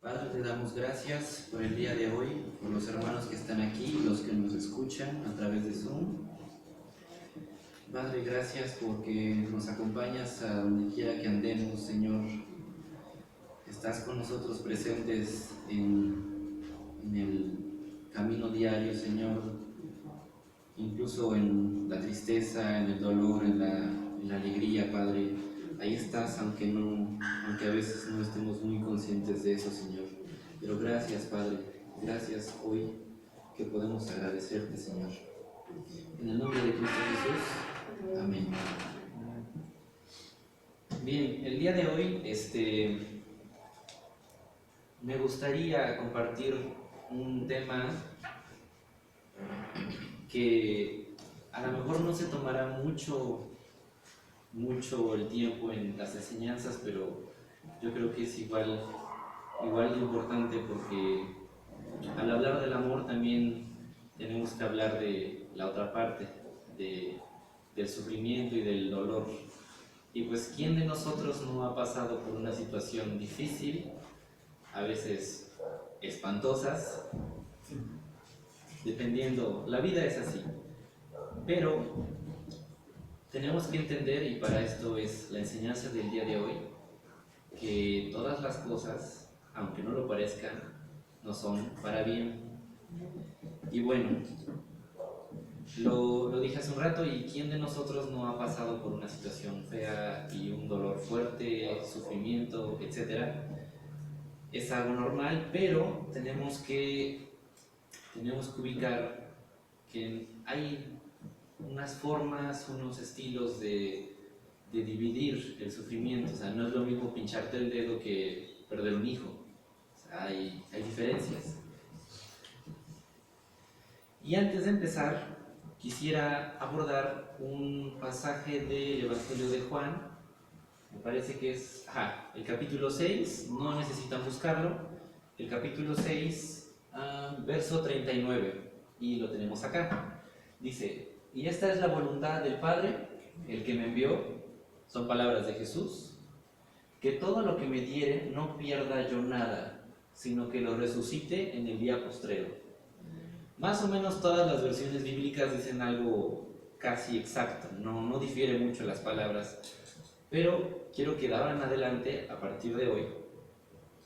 Padre, te damos gracias por el día de hoy, por los hermanos que están aquí, los que nos escuchan a través de Zoom. Padre, gracias porque nos acompañas a donde quiera que andemos, Señor. Estás con nosotros presentes en el camino diario, Señor, incluso en la tristeza, en el dolor, en la alegría, Padre. Ahí estás, aunque a veces no estemos muy conscientes de eso, Señor. Pero gracias, Padre, gracias hoy que podemos agradecerte, Señor. En el nombre de Cristo Jesús, amén. Bien, el día de hoy me gustaría compartir un tema que a lo mejor no se tomará mucho el tiempo en las enseñanzas, pero yo creo que es igual de importante, porque al hablar del amor también tenemos que hablar de la otra parte, del sufrimiento y del dolor. Y pues, ¿quién de nosotros no ha pasado por una situación difícil, a veces espantosas, dependiendo? La vida es así, pero tenemos que entender, y para esto es la enseñanza del día de hoy, que todas las cosas, aunque no lo parezcan, no son para bien. Y bueno, lo dije hace un rato, y ¿quién de nosotros no ha pasado por una situación fea y un dolor fuerte, sufrimiento, etcétera? Es algo normal, pero tenemos que ubicar que hay unas formas, unos estilos de dividir el sufrimiento. O sea, no es lo mismo pincharte el dedo que perder un hijo. O sea, hay diferencias. Y antes de empezar, quisiera abordar un pasaje del Evangelio de Juan. Me parece que es el capítulo 6, no necesitan buscarlo. El capítulo 6, verso 39, y lo tenemos acá. Dice: y esta es la voluntad del Padre, el que me envió, son palabras de Jesús, que todo lo que me diere no pierda yo nada, sino que lo resucite en el día postrero. Más o menos todas las versiones bíblicas dicen algo casi exacto, no difiere mucho las palabras, pero quiero que de ahora en adelante, a partir de hoy,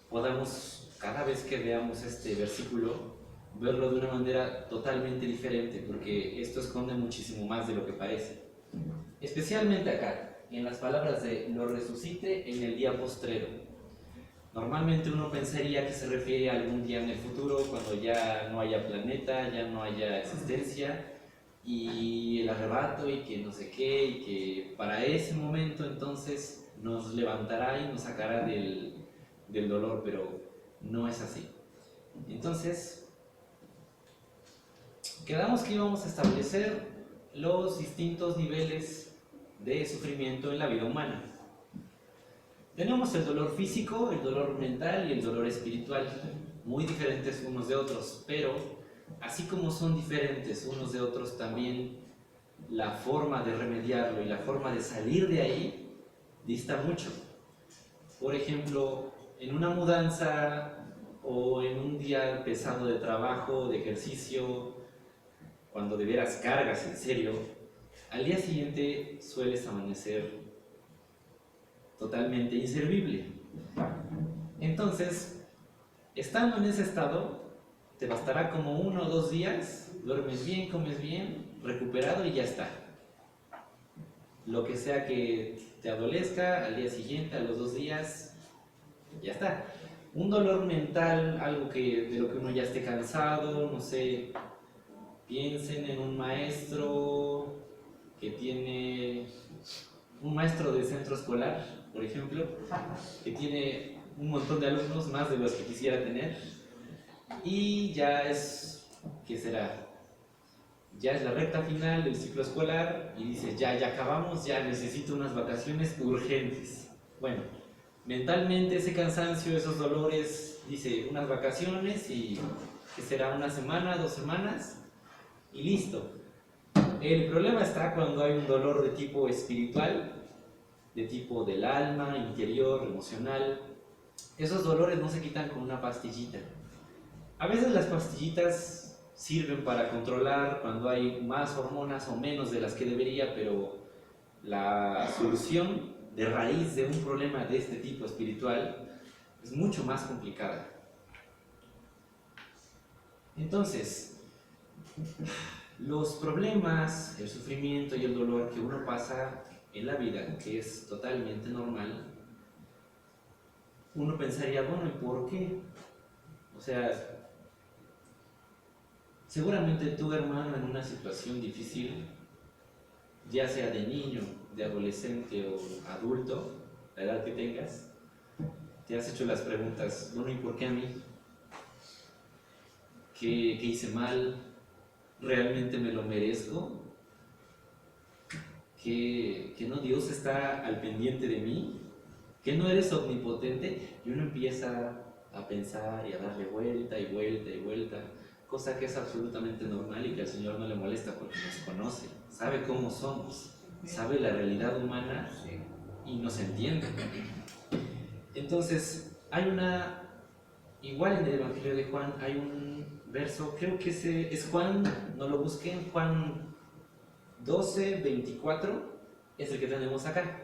podamos, cada vez que veamos este versículo, verlo de una manera totalmente diferente, porque esto esconde muchísimo más de lo que parece. Especialmente acá, en las palabras de lo resucite en el día postrero. Normalmente uno pensaría que se refiere a algún día en el futuro, cuando ya no haya planeta, ya no haya existencia, y el arrebato, y que no sé qué, y que para ese momento entonces nos levantará y nos sacará del dolor, pero no es así. Entonces, quedamos que íbamos a establecer los distintos niveles de sufrimiento en la vida humana. Tenemos el dolor físico, el dolor mental y el dolor espiritual, muy diferentes unos de otros, pero así como son diferentes unos de otros, también la forma de remediarlo y la forma de salir de ahí dista mucho. Por ejemplo, en una mudanza o en un día pesado de trabajo, de ejercicio, cuando de veras cargas en serio, al día siguiente sueles amanecer totalmente inservible. Entonces, estando en ese estado, te bastará como 1 o 2 días, duermes bien, comes bien, recuperado y ya está. Lo que sea que te adolezca, al día siguiente, a los 2 días, ya está. Un dolor mental, algo de lo que uno ya esté cansado, no sé, piensen en un maestro un maestro de centro escolar, por ejemplo, que tiene un montón de alumnos, más de los que quisiera tener, y ya es, ¿qué será? Ya es la recta final del ciclo escolar y dice, ya acabamos, ya necesito unas vacaciones urgentes. Bueno, mentalmente ese cansancio, esos dolores, dice unas vacaciones y que será 1 semana, 2 semanas y listo. El problema está cuando hay un dolor de tipo espiritual, de tipo del alma, interior, emocional, esos dolores no se quitan con una pastillita. A veces las pastillitas sirven para controlar cuando hay más hormonas o menos de las que debería, pero la solución de raíz de un problema de este tipo espiritual es mucho más complicada. Entonces, los problemas, el sufrimiento y el dolor que uno pasa en la vida, que es totalmente normal, uno pensaría, bueno, ¿y por qué? O sea, seguramente tu hermano en una situación difícil, ya sea de niño, de adolescente o adulto, la edad que tengas, te has hecho las preguntas, bueno, ¿y por qué a mí? ¿Qué hice mal? ¿Realmente me lo merezco? ¿Que no Dios está al pendiente de mí? ¿Que no eres omnipotente? Y uno empieza a pensar y a darle vuelta y vuelta y vuelta, cosa que es absolutamente normal y que al Señor no le molesta porque nos conoce, sabe cómo somos, sabe la realidad humana y nos entiende. Entonces, igual en el Evangelio de Juan hay un verso, creo que es Juan, no lo busquen, Juan 12, 24, es el que tenemos acá.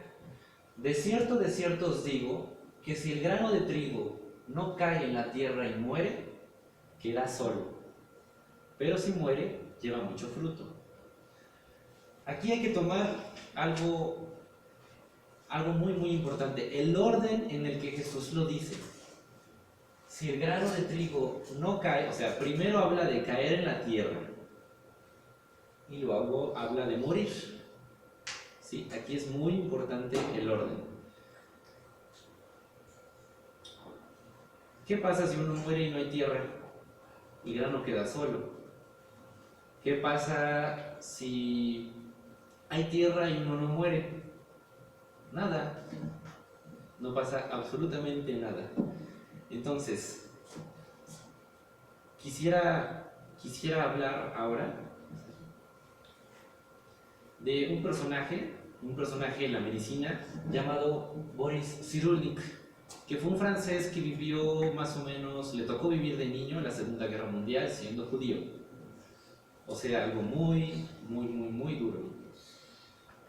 De cierto os digo, que si el grano de trigo no cae en la tierra y muere, queda solo. Pero si muere, lleva mucho fruto. Aquí hay que tomar algo muy, muy importante. El orden en el que Jesús lo dice. Si el grano de trigo no cae, o sea, primero habla de caer en la tierra y luego habla de morir. ¿Sí? Aquí es muy importante el orden. ¿Qué pasa si uno muere y no hay tierra? El grano queda solo. ¿Qué pasa si hay tierra y uno no muere? Nada. No pasa absolutamente nada. Entonces, quisiera hablar ahora de un personaje en la medicina llamado Boris Cyrulnik, que fue un francés que vivió más o menos, le tocó vivir de niño en la Segunda Guerra Mundial siendo judío. O sea, algo muy, muy, muy, muy duro.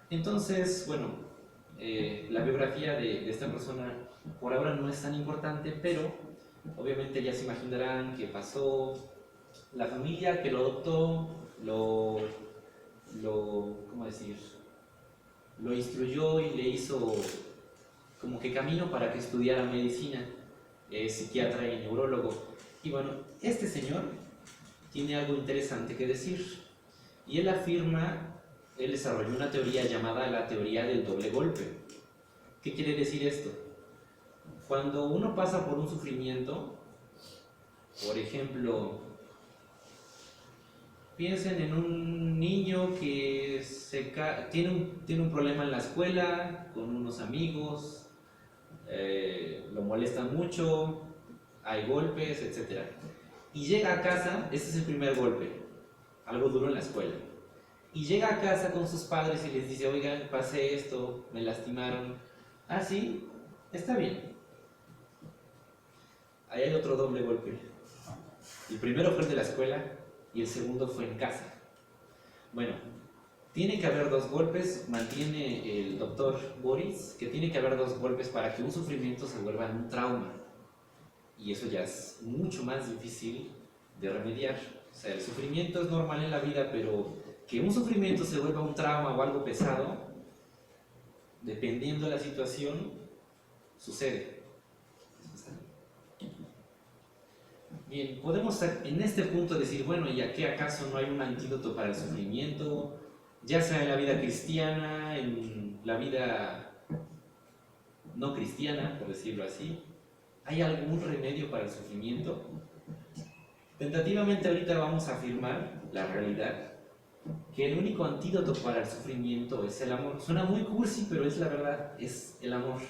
Entonces, bueno, la biografía de esta persona por ahora no es tan importante, pero obviamente ya se imaginarán que pasó, la familia que lo adoptó, ¿cómo decir? Lo instruyó y le hizo como que camino para que estudiara medicina, psiquiatra y neurólogo. Y bueno, este señor tiene algo interesante que decir. Y él desarrolló una teoría llamada la teoría del doble golpe. ¿Qué quiere decir esto? Cuando uno pasa por un sufrimiento, por ejemplo, piensen en un niño que tiene un problema en la escuela, con unos amigos, lo molestan mucho, hay golpes, etc. Y llega a casa, este es el primer golpe, algo duro en la escuela. Y llega a casa con sus padres y les dice, oigan, pasé esto, me lastimaron. Ah, sí, está bien. Ahí hay otro doble golpe. El primero fue el de la escuela y el segundo fue en casa. Bueno, tiene que haber dos golpes, mantiene el doctor Boris, que tiene que haber dos golpes para que un sufrimiento se vuelva en un trauma. Y eso ya es mucho más difícil de remediar. O sea, el sufrimiento es normal en la vida, pero que un sufrimiento se vuelva un trauma o algo pesado, dependiendo de la situación, sucede. Bien, podemos en este punto decir, bueno, ¿y a qué acaso no hay un antídoto para el sufrimiento? Ya sea en la vida cristiana, en la vida no cristiana, por decirlo así. ¿Hay algún remedio para el sufrimiento? Tentativamente ahorita vamos a afirmar la realidad, que el único antídoto para el sufrimiento es el amor. Suena muy cursi, pero es la verdad, es el amor.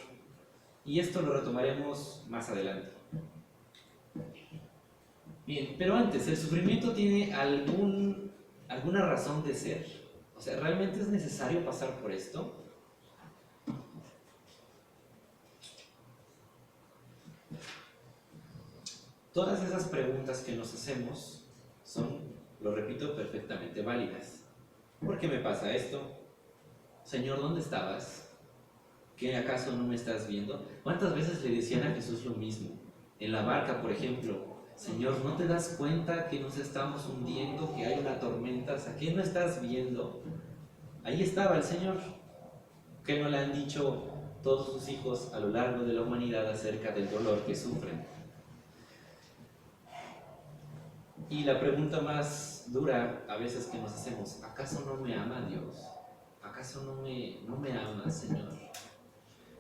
Y esto lo retomaremos más adelante. Bien, pero antes, ¿el sufrimiento tiene alguna razón de ser? O sea, ¿realmente es necesario pasar por esto? Todas esas preguntas que nos hacemos son, lo repito, perfectamente válidas. ¿Por qué me pasa esto? Señor, ¿dónde estabas? ¿Qué acaso no me estás viendo? ¿Cuántas veces le decían a Jesús lo mismo? En la barca, por ejemplo, Señor, ¿no te das cuenta que nos estamos hundiendo, que hay una tormenta? ¿A qué no estás viendo? Ahí estaba el Señor. ¿Qué no le han dicho todos sus hijos a lo largo de la humanidad acerca del dolor que sufren? Y la pregunta más dura a veces que nos hacemos, ¿acaso no me ama Dios? ¿Acaso no me ama, Señor?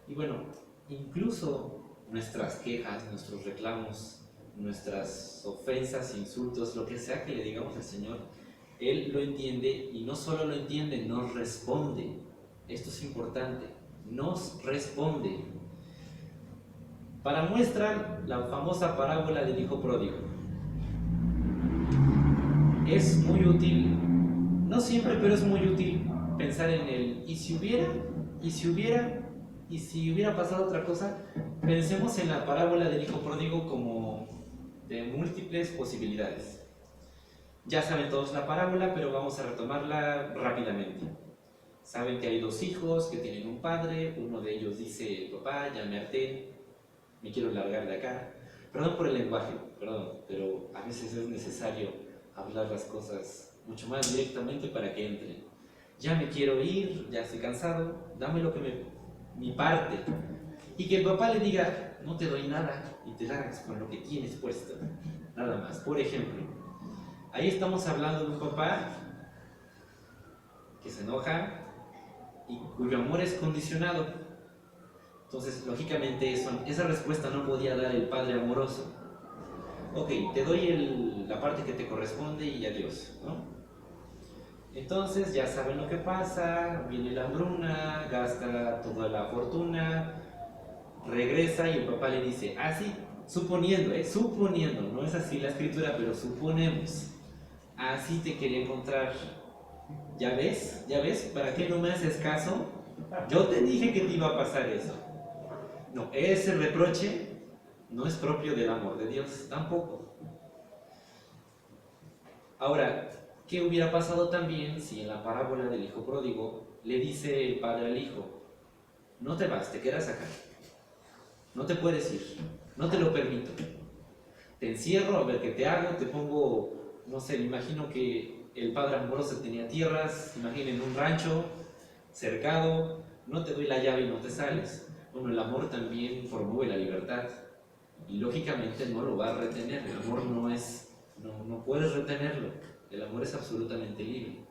Y bueno, incluso nuestras quejas, nuestros reclamos, nuestras ofensas, insultos, lo que sea que le digamos al Señor, Él lo entiende y no solo lo entiende, nos responde. Esto es importante, nos responde. Para muestra, la famosa parábola del hijo pródigo. Es muy útil, no siempre, pero es muy útil pensar en el ¿y si hubiera? ¿Y si hubiera? ¿Y si hubiera pasado otra cosa? Pensemos en la parábola del hijo pródigo como de múltiples posibilidades. Ya saben todos la parábola, pero vamos a retomarla rápidamente. Saben que hay dos hijos que tienen un padre, uno de ellos dice, papá, ya me harté, me quiero largar de acá. Perdón por el lenguaje, perdón, pero a veces es necesario hablar las cosas mucho más directamente para que entren. Ya me quiero ir, ya estoy cansado, dame lo que mi parte. Y que el papá le diga, no te doy nada y te largas con lo que tienes puesto. Nada más. Por ejemplo, ahí estamos hablando de un papá que se enoja y cuyo amor es condicionado. Entonces, lógicamente, esa respuesta no podía dar el padre amoroso. Ok, te doy la parte que te corresponde y adiós, ¿no? Entonces, ya saben lo que pasa, viene la hambruna, gasta toda la fortuna, regresa y el papá le dice, sí, suponiendo, no es así la escritura, pero suponemos, así te quería encontrar. ¿Ya ves? ¿Para qué no me haces caso? Yo te dije que te iba a pasar eso. No, ese reproche no es propio del amor de Dios, tampoco. Ahora, ¿qué hubiera pasado también si en la parábola del hijo pródigo le dice el padre al hijo, no te vas, te quedas acá, no te puedes ir, no te lo permito, te encierro a ver qué te hago, te pongo, no sé, me imagino que el padre amoroso tenía tierras, imaginen un rancho cercado, no te doy la llave y no te sales. Bueno, el amor también promueve la libertad y lógicamente no lo va a retener, el amor no puedes retenerlo, el amor es absolutamente libre.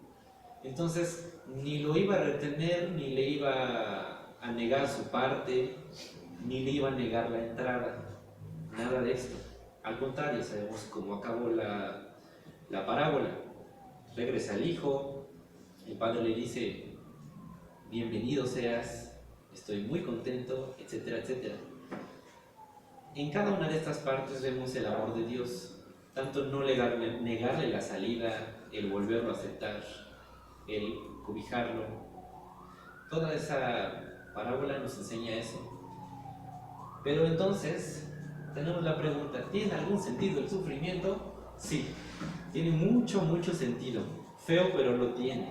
Entonces, ni lo iba a retener, ni le iba a negar su parte, ni le iba a negar la entrada, nada de esto. Al contrario, sabemos cómo acabó la parábola. Regresa el hijo, el padre le dice, bienvenido seas, estoy muy contento, etcétera, etcétera. En cada una de estas partes vemos el amor de Dios, tanto no negarle la salida, el volverlo a aceptar, el cobijarlo. Toda esa parábola nos enseña eso. Pero entonces tenemos la pregunta, ¿tiene algún sentido el sufrimiento? Sí, tiene mucho sentido. Feo, pero lo tiene.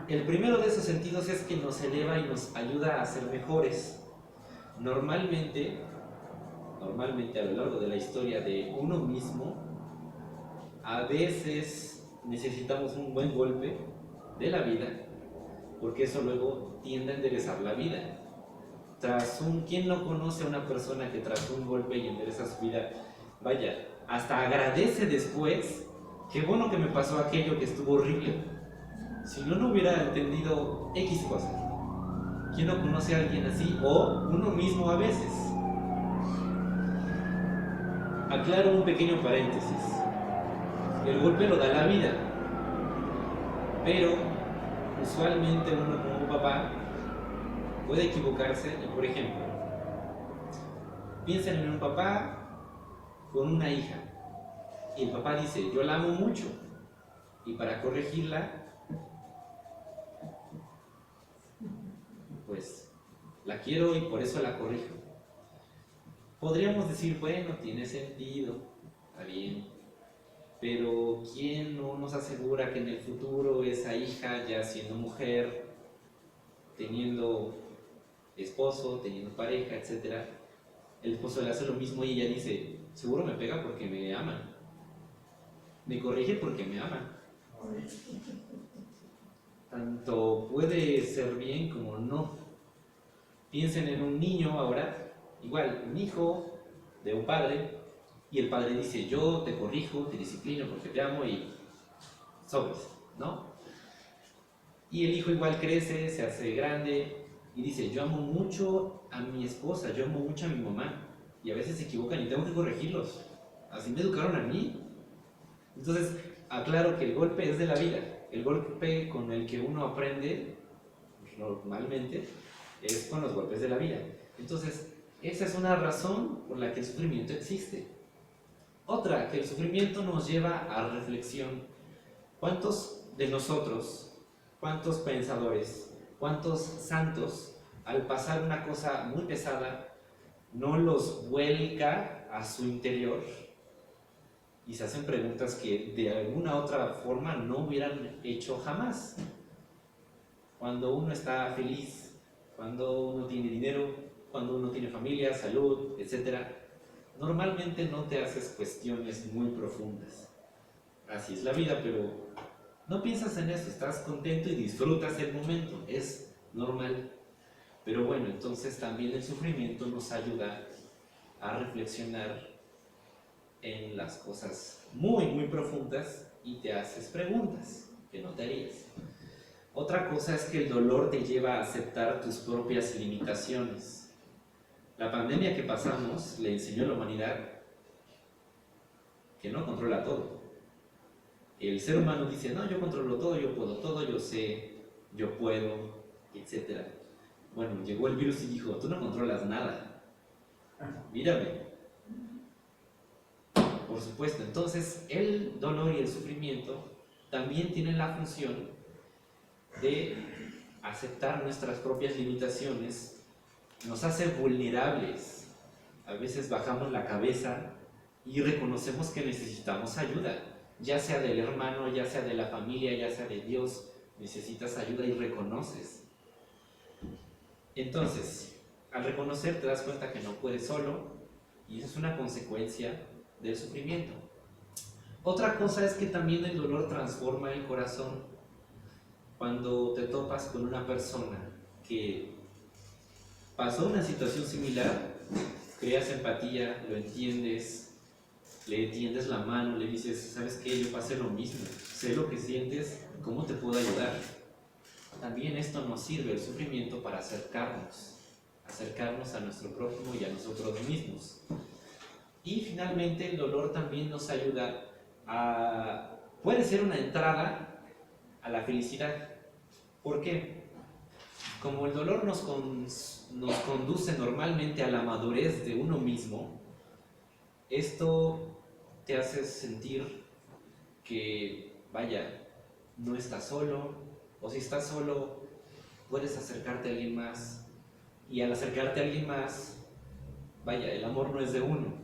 El primero de esos sentidos es que nos eleva y nos ayuda a ser mejores. Normalmente a lo largo de la historia de uno mismo, a veces necesitamos un buen golpe de la vida, porque eso luego tiende a enderezar la vida. ¿Quién no conoce a una persona que tras un golpe y endereza su vida, vaya, hasta agradece después, qué bueno que me pasó aquello que estuvo horrible? Si no hubiera entendido X cosa. ¿Quién no conoce a alguien así? O uno mismo a veces. Aclaro un pequeño paréntesis. El golpe lo da la vida, pero usualmente uno como papá puede equivocarse y, por ejemplo, piensen en un papá con una hija y el papá dice, yo la amo mucho, y para corregirla, pues la quiero y por eso la corrijo. Podríamos decir, bueno, tiene sentido, está bien, pero ¿quién no nos asegura que en el futuro esa hija, ya siendo mujer, teniendo esposo, teniendo pareja, etcétera, el esposo le hace lo mismo y ella dice, seguro me pega porque me aman, me corrige porque me aman? Tanto puede ser bien como no. Piensen en un niño ahora, igual, un hijo de un padre, y el padre dice, yo te corrijo, te disciplino porque te amo y sobres, ¿no? Y el hijo igual crece, se hace grande y dice, yo amo mucho a mi esposa, yo amo mucho a mi mamá, y a veces se equivocan y tengo que corregirlos. Así me educaron a mí. Entonces, aclaro que el golpe es de la vida. El golpe con el que uno aprende, normalmente, es con los golpes de la vida. Entonces, esa es una razón por la que el sufrimiento existe. Otra, que el sufrimiento nos lleva a reflexión. ¿Cuántos de nosotros, cuántos pensadores, cuántos santos, al pasar una cosa muy pesada, no los vuelca a su interior y se hacen preguntas que de alguna otra forma no hubieran hecho jamás? Cuando uno está feliz, cuando uno tiene dinero, cuando uno tiene familia, salud, etc., normalmente no te haces cuestiones muy profundas. Así es la vida, pero no piensas en eso, estás contento y disfrutas el momento, es normal. Pero bueno, entonces también el sufrimiento nos ayuda a reflexionar en las cosas muy, muy profundas y te haces preguntas que no te harías. Otra cosa es que el dolor te lleva a aceptar tus propias limitaciones. La pandemia que pasamos le enseñó a la humanidad que no controla todo. El ser humano dice, no, yo controlo todo, yo puedo todo, yo sé, yo puedo, etc. Bueno, llegó el virus y dijo, tú no controlas nada, mírame. Por supuesto, entonces el dolor y el sufrimiento también tienen la función de aceptar nuestras propias limitaciones, nos hace vulnerables. A veces bajamos la cabeza y reconocemos que necesitamos ayuda, ya sea del hermano, ya sea de la familia, ya sea de Dios, necesitas ayuda y reconoces. Entonces, al reconocer te das cuenta que no puedes solo y eso es una consecuencia del sufrimiento. Otra cosa es que también el dolor transforma el corazón. Cuando te topas con una persona que pasó una situación similar, creas empatía, lo entiendes, le tiendes la mano, le dices, ¿sabes qué? Yo pasé lo mismo, sé lo que sientes, ¿cómo te puedo ayudar? También esto nos sirve, el sufrimiento, para acercarnos a nuestro prójimo y a nosotros mismos. Y finalmente el dolor también nos ayuda puede ser una entrada a la felicidad. ¿Por qué? Como el dolor nos conduce normalmente a la madurez de uno mismo, esto te hace sentir que, vaya, no estás solo, o si estás solo, puedes acercarte a alguien más, y al acercarte a alguien más, vaya, el amor no es de uno.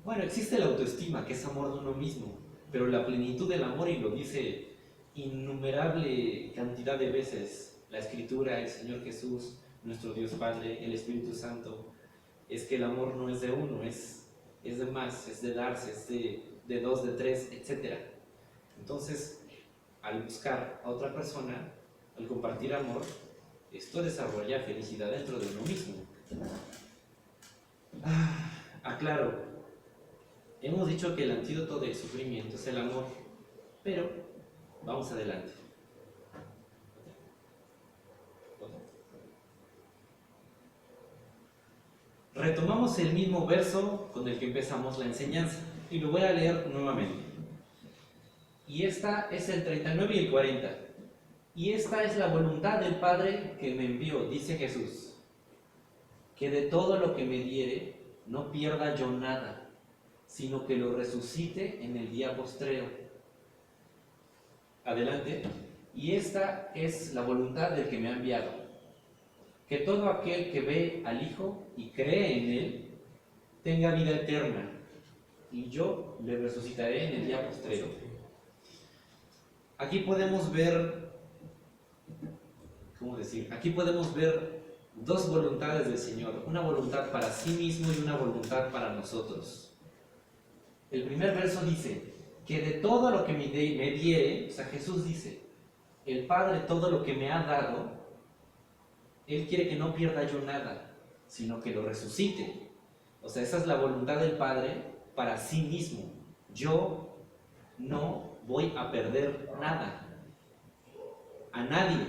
Bueno, existe la autoestima, que es amor de uno mismo, pero la plenitud del amor, y lo dice innumerable cantidad de veces la Escritura, el Señor Jesús, nuestro Dios Padre, el Espíritu Santo, es que el amor no es de uno, es de más, es de darse, es de dos, de tres, etc. Entonces, al buscar a otra persona, al compartir amor, esto desarrolla felicidad dentro de uno mismo. Aclaro, hemos dicho que el antídoto del sufrimiento es el amor, pero vamos adelante. Retomamos el mismo verso con el que empezamos la enseñanza y lo voy a leer nuevamente. Y esta es el 39 y el 40. Y esta es la voluntad del Padre que me envió, dice Jesús, que de todo lo que me diere no pierda yo nada, sino que lo resucite en el día postrero. Adelante. Y esta es la voluntad del que me ha enviado, que todo aquel que ve al Hijo y cree en Él tenga vida eterna, y yo le resucitaré en el día postrero. Aquí podemos ver, ¿cómo decir? Aquí podemos ver dos voluntades del Señor, una voluntad para sí mismo y una voluntad para nosotros. El primer verso dice que de todo lo que me diere, o sea, Jesús dice, el Padre todo lo que me ha dado, Él quiere que no pierda yo nada, sino que lo resucite. O sea, esa es la voluntad del Padre para sí mismo. Yo no voy a perder nada, a nadie.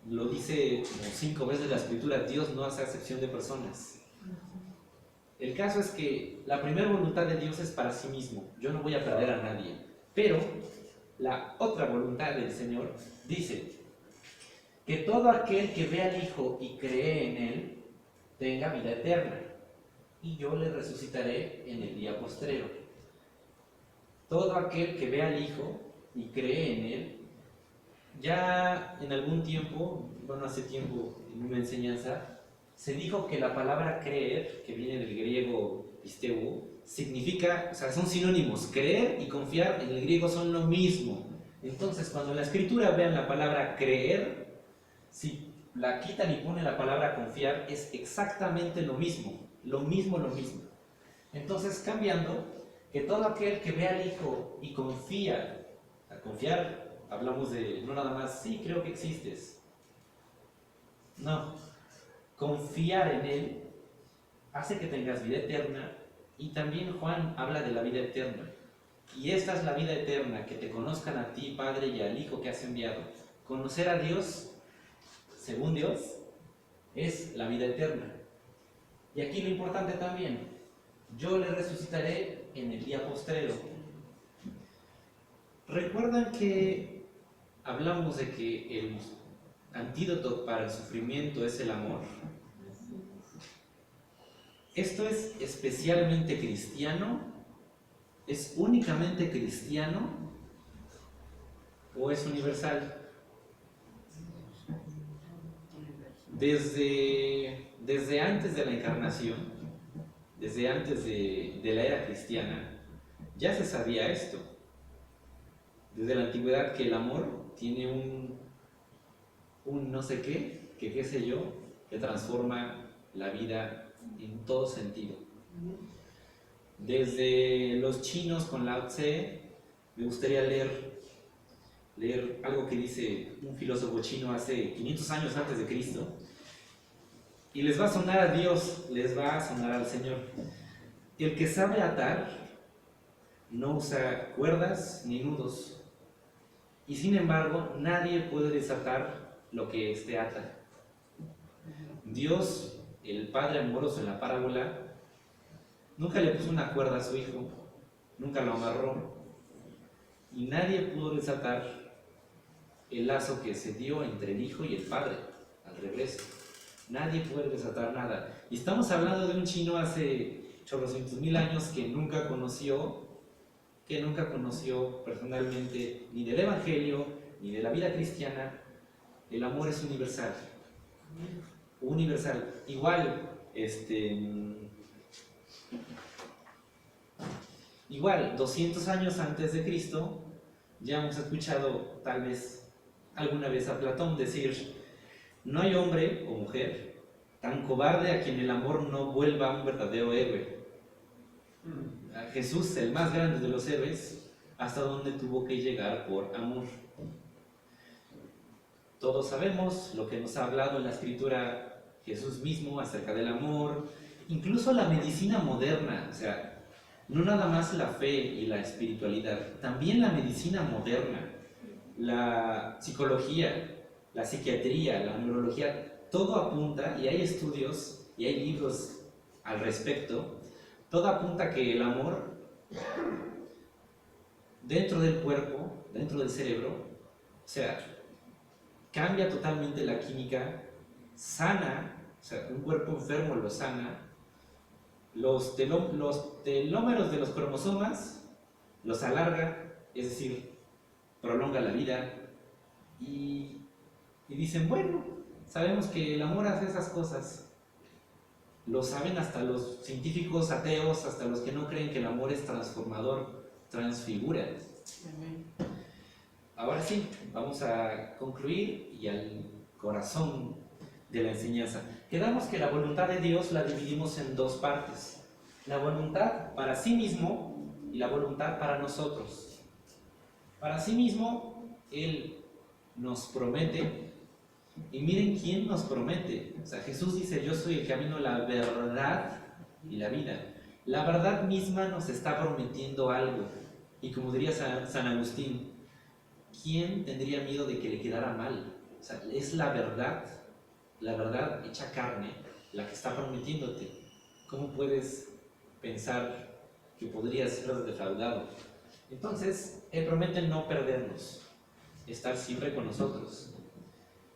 Lo dice como 5 veces la Escritura, Dios no hace acepción de personas. El caso es que la primera voluntad de Dios es para sí mismo, yo no voy a perder a nadie. Pero la otra voluntad del Señor dice que todo aquel que ve al Hijo y cree en Él tenga vida eterna, y yo le resucitaré en el día postrero. Todo aquel que ve al Hijo y cree en Él, ya en algún tiempo, bueno, hace tiempo en una enseñanza, se dijo que la palabra creer, que viene del griego pisteu, significa, o sea, son sinónimos, creer y confiar en el griego son lo mismo. Entonces, cuando en la Escritura vean la palabra creer, si la quitan y ponen la palabra confiar, es exactamente lo mismo, lo mismo, lo mismo. Entonces, cambiando, que todo aquel que ve al Hijo y confía, a confiar, hablamos de no nada más, sí, creo que existes. No, confiar en Él hace que tengas vida eterna, y también Juan habla de la vida eterna. Y esta es la vida eterna, que te conozcan a ti, Padre, y al Hijo que has enviado. Conocer a Dios, según Dios, es la vida eterna. Y aquí lo importante también, yo le resucitaré en el día postrero. ¿Recuerdan que hablamos de que el antídoto para el sufrimiento es el amor? ¿Esto es especialmente cristiano? ¿Es únicamente cristiano? ¿O es universal? Desde antes de la encarnación, desde antes de la era cristiana, ya se sabía esto. Desde la antigüedad, que el amor tiene un no sé qué sé yo, que transforma la vida en todo sentido. Desde los chinos con Lao Tse, me gustaría leer algo que dice un filósofo chino hace 500 años antes de Cristo, y les va a sonar a Dios, les va a sonar al Señor. El que sabe atar no usa cuerdas ni nudos, y sin embargo nadie puede desatar lo que éste ata. Dios, el Padre amoroso en la parábola, nunca le puso una cuerda a su hijo, nunca lo amarró, y nadie pudo desatar el lazo que se dio entre el Hijo y el Padre, al revés. Nadie puede desatar nada. Y estamos hablando de un chino hace chorrocientos mil años que nunca conoció personalmente ni del Evangelio, ni de la vida cristiana. El amor es universal. Universal. Igual, 200 años antes de Cristo, ya hemos escuchado tal vez alguna vez a Platón decir: no hay hombre o mujer tan cobarde a quien el amor no vuelva un verdadero héroe. A Jesús, el más grande de los héroes, hasta donde tuvo que llegar por amor. Todos sabemos lo que nos ha hablado en la Escritura Jesús mismo acerca del amor, incluso la medicina moderna, o sea, no nada más la fe y la espiritualidad, también la medicina moderna, la psicología, la psiquiatría, la neurología, todo apunta, y hay estudios y hay libros al respecto, todo apunta que el amor dentro del cuerpo, dentro del cerebro, o sea, cambia totalmente la química, sana, o sea, un cuerpo enfermo lo sana, los telómeros de los cromosomas los alarga, es decir, prolonga la vida, y dicen, bueno, sabemos que el amor hace esas cosas. Lo saben hasta los científicos ateos, hasta los que no creen que el amor es transformador, transfigura. Ahora sí, vamos a concluir y al corazón de la enseñanza. Quedamos que la voluntad de Dios la dividimos en dos partes: la voluntad para sí mismo y la voluntad para nosotros. Para sí mismo, Él nos promete, y miren quién nos promete. O sea, Jesús dice: yo soy el camino, la verdad y la vida. La verdad misma nos está prometiendo algo. Y como diría San Agustín, ¿quién tendría miedo de que le quedara mal? O sea, es la verdad hecha carne, la que está prometiéndote. ¿Cómo puedes pensar que podría ser defraudado? Entonces, Él promete no perdernos, estar siempre con nosotros.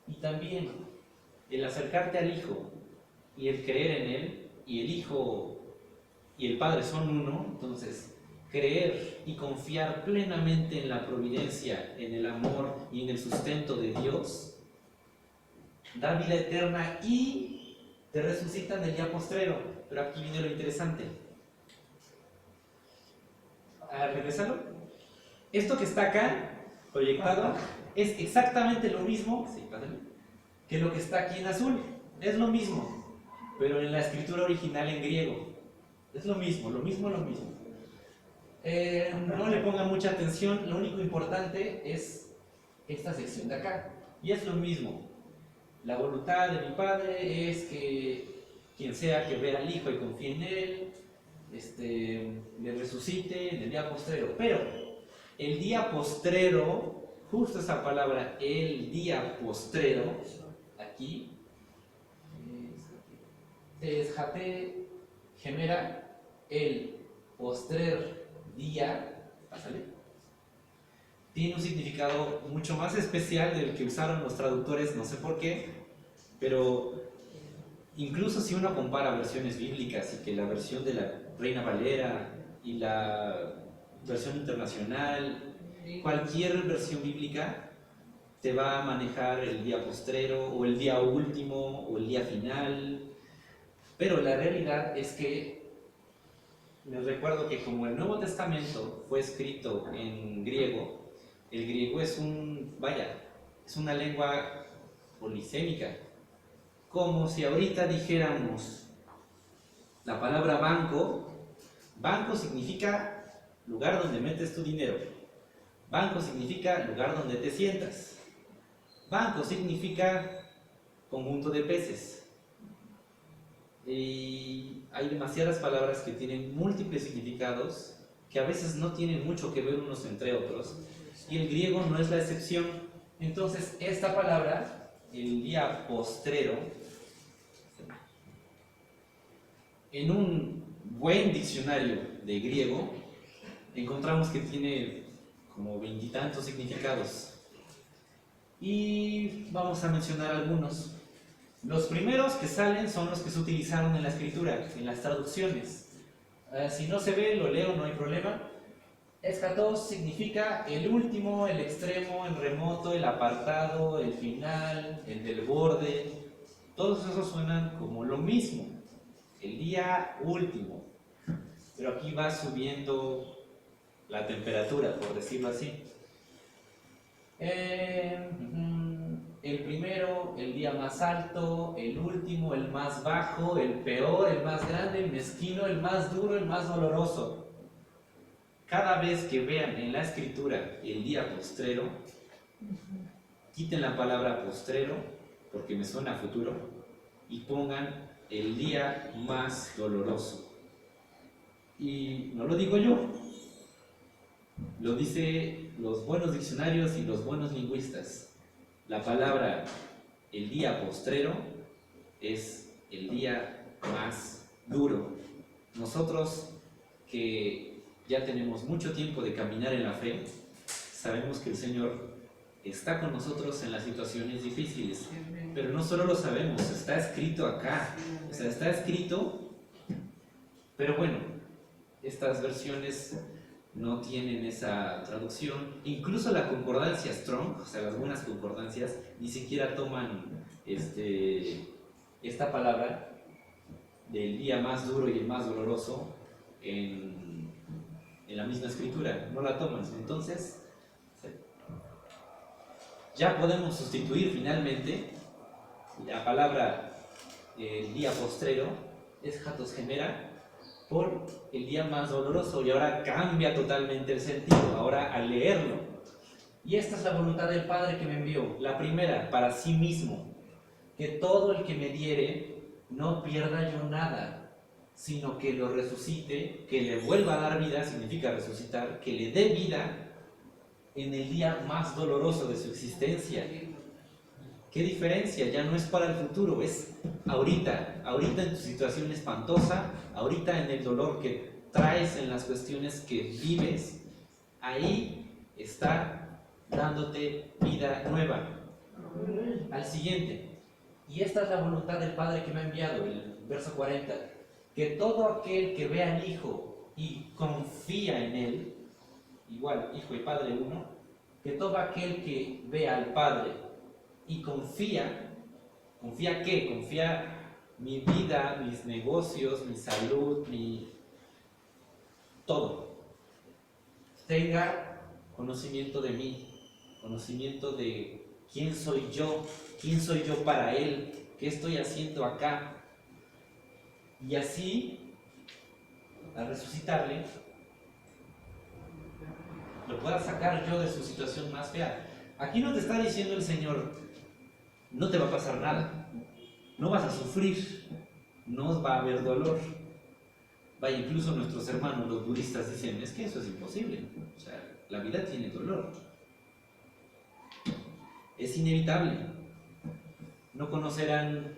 Y también el acercarte al Hijo y el creer en Él, y el Hijo y el Padre son uno. Entonces, creer y confiar plenamente en la providencia, en el amor y en el sustento de Dios, da vida eterna y te resucita en el día postrero. Pero aquí viene lo interesante. A regresarlo. Esto que está acá, proyectado, es exactamente lo mismo que lo que está aquí en azul. Es lo mismo, pero en la escritura original en griego. Es lo mismo, lo mismo, lo mismo. No le pongan mucha atención, lo único importante es esta sección de acá. Y es lo mismo. La voluntad de mi Padre es que quien sea que vea al Hijo y confíe en Él, le resucite en el día postrero. Pero el día postrero, justo esa palabra, el día postrero, aquí, es jate, gemera, el postrer día, ¿sale? Tiene un significado mucho más especial del que usaron los traductores, no sé por qué, pero incluso si uno compara versiones bíblicas y que la versión de la Reina Valera y la versión internacional, cualquier versión bíblica te va a manejar el día postrero o el día último o el día final, pero la realidad es que les recuerdo que como el Nuevo Testamento fue escrito en griego, el griego es es una lengua polisémica. Como si ahorita dijéramos la palabra banco. Banco significa lugar donde metes tu dinero. Banco significa lugar donde te sientas. Banco significa conjunto de peces. Y hay demasiadas palabras que tienen múltiples significados que a veces no tienen mucho que ver unos entre otros, y el griego no es la excepción. Entonces, esta palabra, el día postrero, en un buen diccionario de griego, encontramos que tiene como 20 y tantos significados. Y vamos a mencionar algunos. Los primeros que salen son los que se utilizaron en la escritura, en las traducciones. Si no se ve, lo leo, no hay problema. Escatos significa el último, el extremo, el remoto, el apartado, el final, el del borde. Todos esos suenan como lo mismo, el día último. Pero aquí va subiendo la temperatura, por decirlo así. El primero, el día más alto, el último, el más bajo, el peor, el más grande, el mezquino, el más duro, el más doloroso. Cada vez que vean en la escritura el día postrero, quiten la palabra postrero, porque me suena a futuro, y pongan el día más doloroso. Y no lo digo yo, lo dicen los buenos diccionarios y los buenos lingüistas. La palabra el día postrero es el día más duro. Nosotros que ya tenemos mucho tiempo de caminar en la fe, sabemos que el Señor está con nosotros en las situaciones difíciles, pero no solo lo sabemos, está escrito acá, o sea, está escrito, pero bueno, estas versiones no tienen esa traducción. Incluso la concordancia Strong, o sea, las buenas concordancias, ni siquiera toman esta palabra. del día más duro y el más doloroso en la misma escritura, no la toman. Entonces, ya podemos sustituir finalmente la palabra el día postrero, es Hatos Gemera, por el día más doloroso, y ahora cambia totalmente el sentido, ahora al leerlo. Y esta es la voluntad del Padre que me envió. La primera, para sí mismo, que todo el que me diere no pierda yo nada, sino que lo resucite, que le vuelva a dar vida, significa resucitar, que le dé vida en el día más doloroso de su existencia. ¿Qué diferencia? Ya no es para el futuro, es ahorita en tu situación espantosa, ahorita en el dolor que traes, en las cuestiones que vives, ahí está dándote vida nueva. Al siguiente, y esta es la voluntad del Padre que me ha enviado, el verso 40, que todo aquel que ve al Hijo y confía en Él, igual Hijo y Padre uno, que todo aquel que ve al Padre y ¿confía qué? Confía mi vida, mis negocios, mi salud, todo. Tenga conocimiento de mí, conocimiento de quién soy yo para Él, qué estoy haciendo acá. Y así, al resucitarle, lo pueda sacar yo de su situación más fea. Aquí no te está diciendo el Señor, no te va a pasar nada, no vas a sufrir, no va a haber dolor. Vaya, incluso nuestros hermanos, los budistas, dicen, es que eso es imposible, o sea, la vida tiene dolor, es inevitable. No conocerán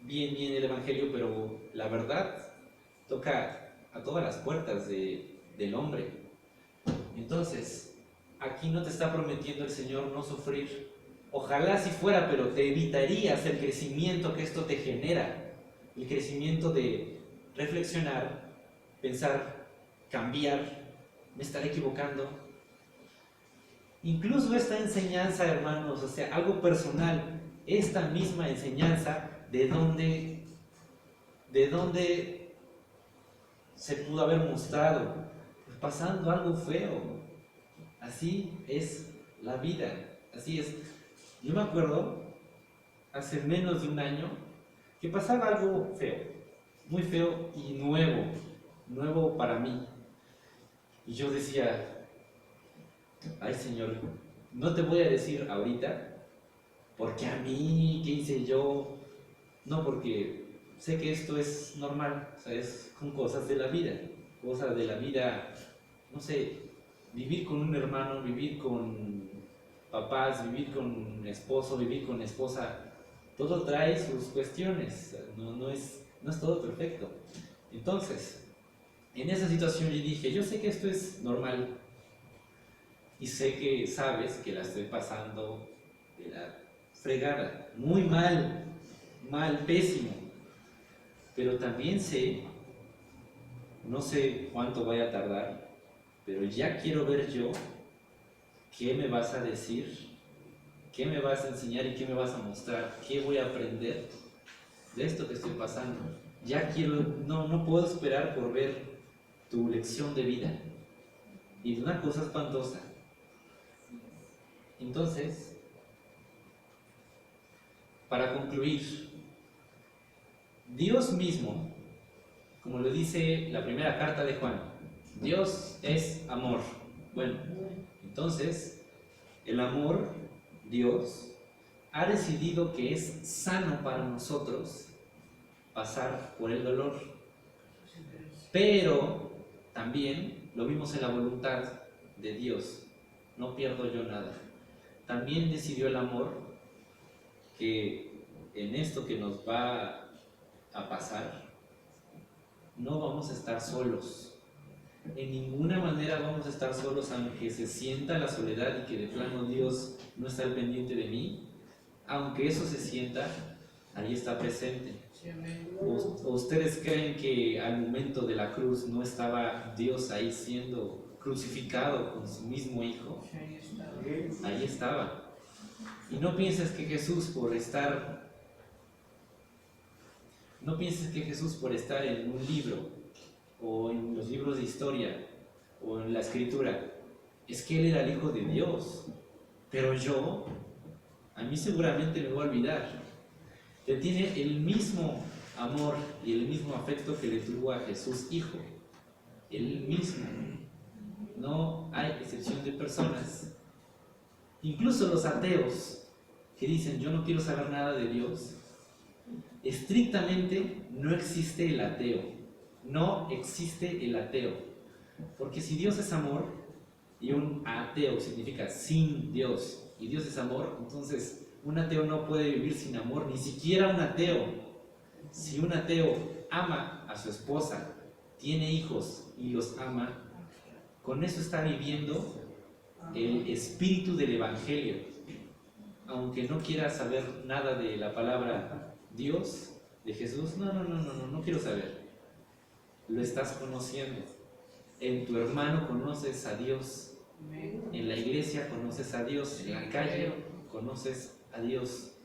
bien el Evangelio, pero la verdad toca a todas las puertas del hombre. Entonces, aquí no te está prometiendo el Señor no sufrir. Ojalá si fuera, pero te evitarías el crecimiento que esto te genera, el crecimiento de reflexionar, pensar, cambiar, me estaré equivocando. Incluso esta enseñanza, hermanos, o sea, algo personal, esta misma enseñanza, ¿de dónde se pudo haber mostrado? Pues pasando algo feo. Así es la vida, así es. Yo me acuerdo, hace menos de un año, que pasaba algo feo, muy feo y nuevo para mí. Y yo decía, ay Señor, no te voy a decir ahorita, porque a mí, ¿qué hice yo? No, porque sé que esto es normal, o sea, son cosas de la vida, no sé, vivir con un hermano, vivir con papás, vivir con esposo, vivir con esposa, todo trae sus cuestiones, no es todo perfecto. Entonces, en esa situación yo dije, yo sé que esto es normal y sé que sabes que la estoy pasando de la fregada, muy mal, pésimo, pero también sé, no sé cuánto vaya a tardar, pero ya quiero ver yo qué me vas a decir, qué me vas a enseñar y qué me vas a mostrar, qué voy a aprender de esto que estoy pasando. Ya quiero, no puedo esperar por ver tu lección de vida. Y de una cosa espantosa. Entonces, para concluir, Dios mismo, como lo dice la primera carta de Juan, Dios es amor. Bueno, entonces, el amor, Dios, ha decidido que es sano para nosotros pasar por el dolor. Pero también lo vimos en la voluntad de Dios, no pierdo yo nada. También decidió el amor que en esto que nos va a pasar, no vamos a estar solos. En ninguna manera vamos a estar solos, aunque se sienta la soledad y que de plano Dios no está al pendiente de mí. Aunque eso se sienta, ahí está presente. ¿O ustedes creen que al momento de la cruz no estaba Dios ahí siendo crucificado con su mismo Hijo? Ahí estaba. Y no pienses que Jesús, por estar No pienses que Jesús, por estar en un libro, o en los libros de historia, o en la escritura, es que Él era el Hijo de Dios. Pero a mí seguramente me voy a olvidar. Él tiene el mismo amor y el mismo afecto que le tuvo a Jesús Hijo. El mismo. No hay excepción de personas. Incluso los ateos que dicen yo no quiero saber nada de Dios, estrictamente no existe el ateo. No existe el ateo. Porque si Dios es amor y un ateo significa sin Dios y Dios es amor, entonces un ateo no puede vivir sin amor, ni siquiera un ateo. Si un ateo ama a su esposa, tiene hijos y los ama, con eso está viviendo el espíritu del Evangelio. Aunque no quiera saber nada de la palabra Dios, de Jesús, no quiero saber. Lo estás conociendo. En tu hermano conoces a Dios. En la iglesia conoces a Dios. En la calle conoces a Dios.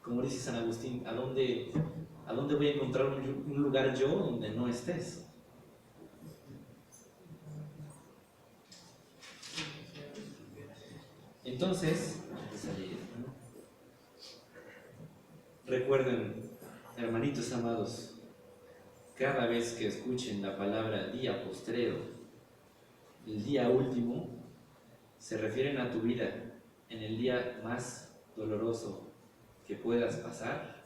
Como dice San Agustín, ¿a dónde voy a encontrar un lugar yo donde no estés? Entonces, recuerden, hermanitos amados, cada vez que escuchen la palabra día postrero, el día último, se refieren a tu vida en el día más doloroso que puedas pasar.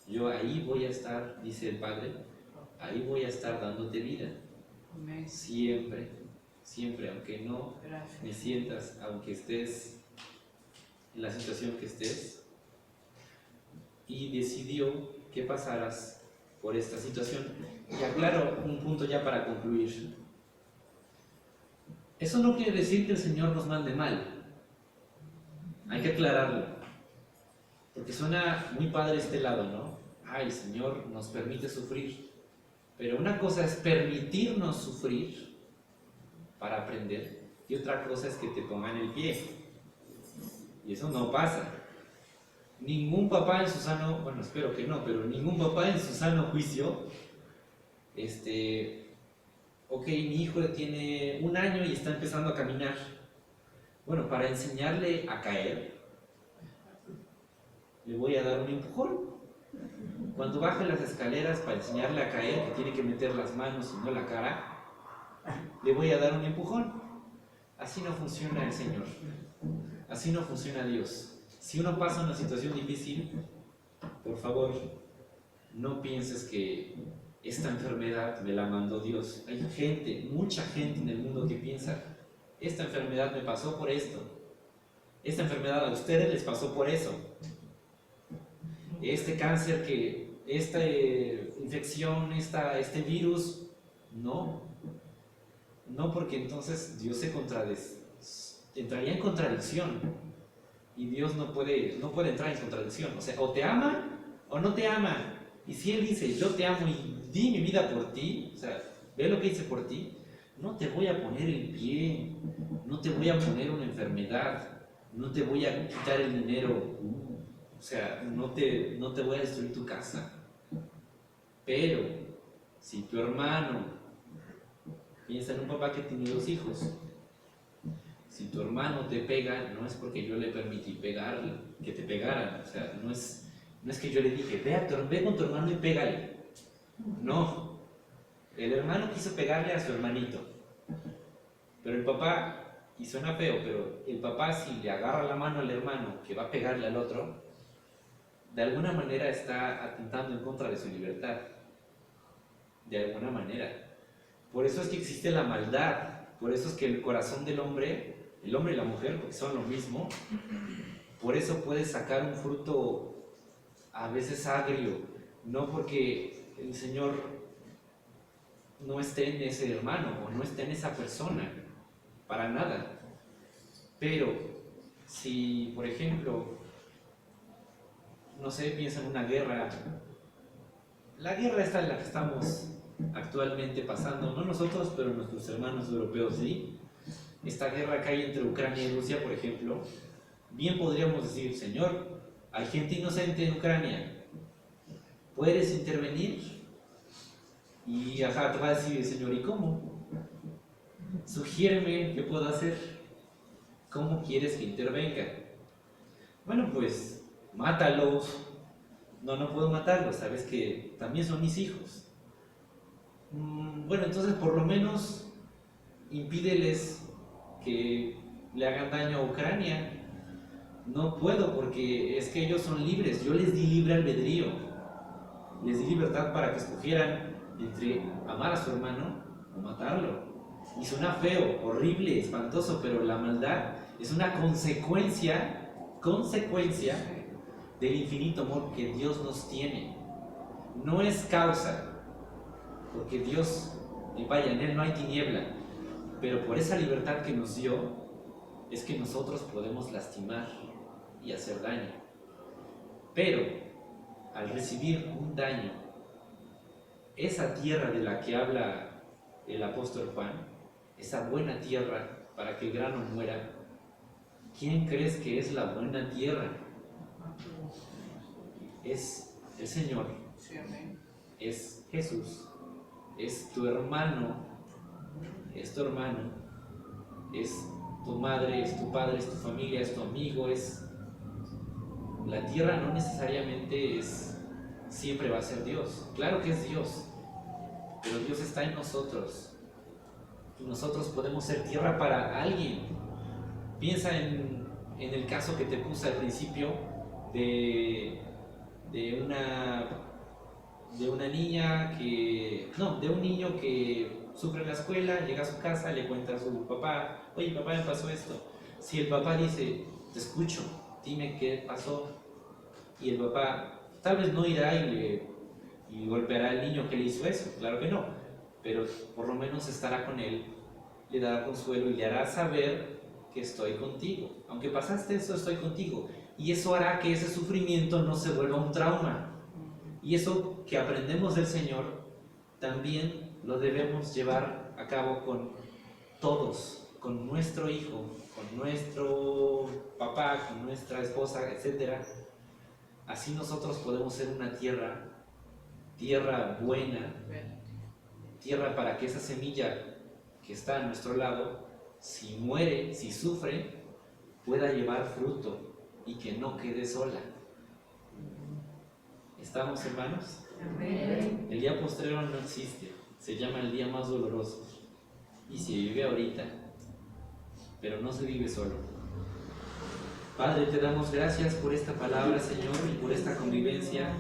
Yo ahí voy a estar, dice el Padre, ahí voy a estar dándote vida. Siempre, siempre, aunque no me sientas, aunque estés en la situación que estés. Y decidió que pasaras por esta situación. Y aclaro un punto ya para concluir. Eso no quiere decir que el Señor nos mande mal. Hay que aclararlo. Porque suena muy padre este lado, ¿no? El Señor nos permite sufrir. Pero una cosa es permitirnos sufrir para aprender, y otra cosa es que te pongan el pie. Y eso no pasa. Ningún papá en su sano, bueno, espero que no, pero ningún papá en su sano juicio, ok, mi hijo tiene 1 año y está empezando a caminar. Bueno, para enseñarle a caer, le voy a dar un empujón. Cuando baje las escaleras, para enseñarle a caer, que tiene que meter las manos y no la cara, le voy a dar un empujón. Así no funciona el Señor. Así no funciona Dios. Si uno pasa una situación difícil, por favor, no pienses que esta enfermedad me la mandó Dios. Hay gente, mucha gente en el mundo que piensa, esta enfermedad me pasó por esto. Esta enfermedad a ustedes les pasó por eso. Este cáncer, esta infección, este virus, no, porque entonces Dios entraría en contradicción, y Dios no puede entrar en contradicción. O sea, o te ama o no te ama. Y si Él dice, yo te amo y di mi vida por ti, o sea, ve lo que hice por ti, no te voy a poner el pie, no te voy a poner una enfermedad, no te voy a quitar el dinero, o sea, no te voy a destruir tu casa. Pero si tu hermano, piensa en un papá que tiene 2 hijos, si tu hermano te pega, no es porque yo le permití que te pegaran, o sea, no es que yo le dije, ve con tu hermano y pégale. No, el hermano quiso pegarle a su hermanito, pero el papá, y suena feo, pero el papá, si le agarra la mano al hermano que va a pegarle al otro, de alguna manera está atentando en contra de su libertad. De alguna manera. Por eso es que existe la maldad. Por eso es que el corazón del hombre, y la mujer, porque son lo mismo, por eso puede sacar un fruto a veces agrio. No porque el Señor no esté en ese hermano o no esté en esa persona, para nada. Pero si, por ejemplo, no sé, piensa en una guerra. La guerra esta en la que estamos actualmente pasando, no nosotros, pero nuestros hermanos europeos, ¿sí? Esta guerra que hay entre Ucrania y Rusia, por ejemplo, bien podríamos decir, Señor, hay gente inocente en Ucrania, ¿puedes intervenir? Y te va a decir el Señor, ¿y cómo? Sugiéreme qué puedo hacer. ¿Cómo quieres que intervenga? Bueno, pues, mátalos. No puedo matarlos, sabes que también son mis hijos. Bueno, entonces por lo menos impídeles que le hagan daño a Ucrania. No puedo porque es que ellos son libres, yo les di libre albedrío, les di libertad para que escogieran entre amar a su hermano o matarlo. Y suena feo, horrible, espantoso, pero la maldad es una consecuencia del infinito amor que Dios nos tiene. No es causa, porque Dios, vaya, en Él no hay tiniebla, pero por esa libertad que nos dio, es que nosotros podemos lastimar y hacer daño. Pero al recibir un daño, esa tierra de la que habla el apóstol Juan, esa buena tierra para que el grano muera, ¿quién crees que es la buena tierra? Es el Señor, es Jesús, es tu hermano, es tu hermano, es tu madre, es tu padre, es tu familia, es tu amigo, es... La tierra no necesariamente siempre va a ser Dios. Claro que es Dios, pero Dios está en nosotros. Y nosotros podemos ser tierra para alguien. Piensa en el caso que te puse al principio de una niña que... No, de un niño que sufre en la escuela, llega a su casa, le cuenta a su papá, oye papá, me pasó esto. Si el papá dice, te escucho, dime qué pasó, y el papá tal vez no irá y golpeará al niño que le hizo eso, claro que no, pero por lo menos estará con él, le dará consuelo y le hará saber que estoy contigo, aunque pasaste eso, estoy contigo, y eso hará que ese sufrimiento no se vuelva un trauma. Y eso que aprendemos del Señor también lo debemos llevar a cabo con todos, con nuestro hijo, con nuestro papá, con nuestra esposa, etc. Así nosotros podemos ser una tierra buena, tierra para que esa semilla que está a nuestro lado, si muere, si sufre, pueda llevar fruto y que no quede sola. ¿Estamos, hermanos? Amén. El día postrero no existe, se llama el día más doloroso y se vive ahorita, pero no se vive solo. Padre, te damos gracias por esta palabra, Señor, y por esta convivencia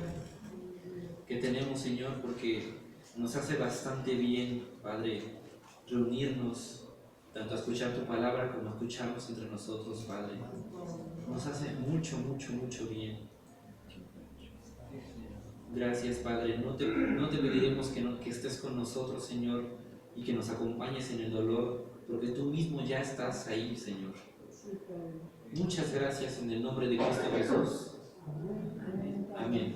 que tenemos, Señor, porque nos hace bastante bien, Padre, reunirnos, tanto a escuchar tu palabra como a escucharnos entre nosotros, Padre. Nos hace mucho, mucho, mucho bien. Gracias, Padre. No te pediremos que estés con nosotros, Señor, y que nos acompañes en el dolor, porque tú mismo ya estás ahí, Señor. Muchas gracias en el nombre de Cristo Jesús. Amén.